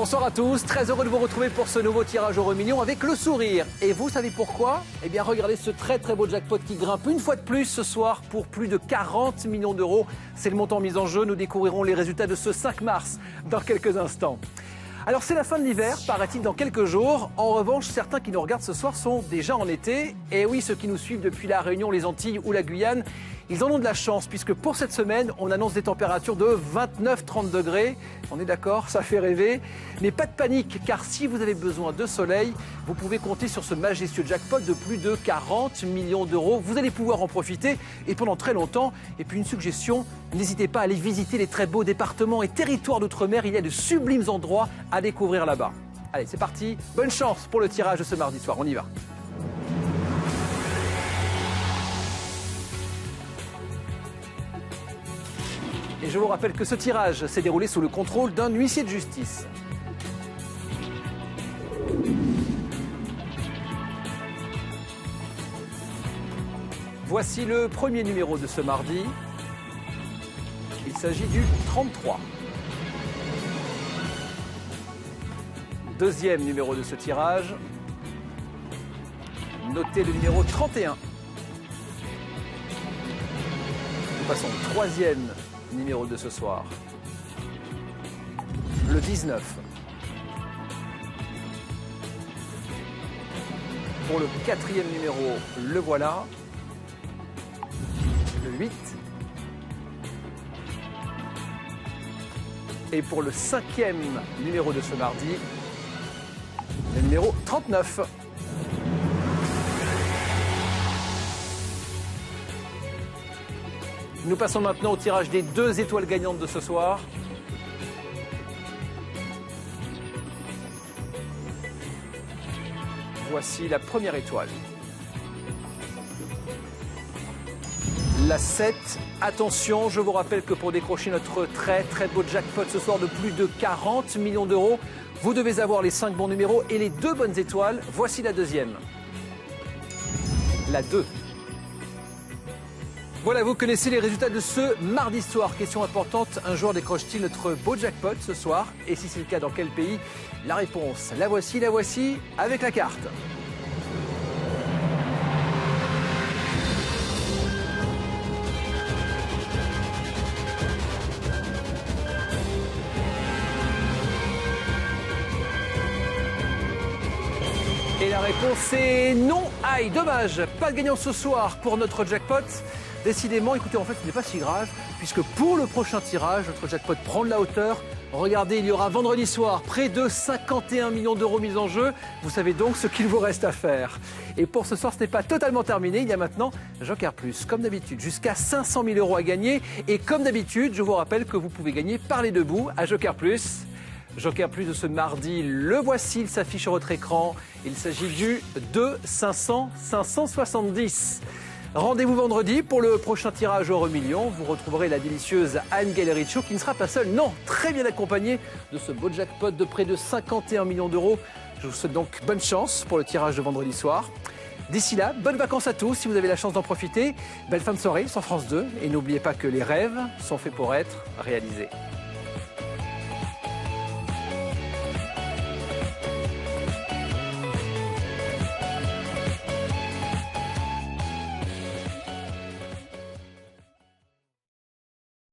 Bonsoir à tous, très heureux de vous retrouver pour ce nouveau tirage euro million avec le sourire. Et vous savez pourquoi? Eh bien regardez ce très beau jackpot qui grimpe une fois de plus ce soir pour plus de 40 millions d'euros. C'est le montant mis en jeu, nous découvrirons les résultats de ce 5 mars dans quelques instants. Alors c'est la fin de l'hiver, paraît-il dans quelques jours. En revanche, certains qui nous regardent ce soir sont déjà en été. Et oui, ceux qui nous suivent depuis la Réunion, les Antilles ou la Guyane, ils en ont de la chance puisque pour cette semaine, on annonce des températures de 29-30 degrés. On est d'accord, ça fait rêver. Mais pas de panique, car si vous avez besoin de soleil, vous pouvez compter sur ce majestueux jackpot de plus de 40 millions d'euros. Vous allez pouvoir en profiter et pendant très longtemps. Et puis une suggestion, n'hésitez pas à aller visiter les très beaux départements et territoires d'outre-mer. Il y a de sublimes endroits à découvrir là-bas. Allez, c'est parti. Bonne chance pour le tirage de ce mardi soir. On y va. Et je vous rappelle que ce tirage s'est déroulé sous le contrôle d'un huissier de justice. Voici le premier numéro de ce mardi. Il s'agit du 33. Deuxième numéro de ce tirage. Notez le numéro 31. Nous passons au troisième numéro de ce soir. Le 19. Pour le quatrième numéro, le voilà. Le 8. Et pour le cinquième numéro de ce mardi, le numéro 39. Nous passons maintenant au tirage des 2 étoiles gagnantes de ce soir. Voici la première étoile. La 7. Attention, je vous rappelle que pour décrocher notre très beau jackpot ce soir de plus de 40 millions d'euros, vous devez avoir les 5 bons numéros et les 2 bonnes étoiles. Voici la deuxième. La 2. Voilà, vous connaissez les résultats de ce mardi soir. Question importante, un joueur décroche-t-il notre beau jackpot ce soir? Et si c'est le cas, dans quel pays? La réponse, la voici avec la carte. Et la réponse est non. Aïe, dommage, pas de gagnant ce soir pour notre jackpot. Décidément, écoutez, en fait, ce n'est pas si grave, puisque pour le prochain tirage, notre jackpot prend de la hauteur. Regardez, il y aura vendredi soir près de 51 millions d'euros mis en jeu. Vous savez donc ce qu'il vous reste à faire. Et pour ce soir, ce n'est pas totalement terminé. Il y a maintenant Joker Plus, comme d'habitude, jusqu'à 500 000 euros à gagner. Et comme d'habitude, je vous rappelle que vous pouvez gagner par les deux bouts à Joker Plus. Joker Plus de ce mardi, le voici, il s'affiche sur votre écran. Il s'agit du 2 500 570. Rendez-vous vendredi pour le prochain tirage euro million. Vous retrouverez la délicieuse Anne Galericho qui ne sera pas seule, non, très bien accompagnée de ce beau jackpot de près de 51 millions d'euros. Je vous souhaite donc bonne chance pour le tirage de vendredi soir. D'ici là, bonnes vacances à tous si vous avez la chance d'en profiter. Belle fin de soirée sur France 2 et n'oubliez pas que les rêves sont faits pour être réalisés.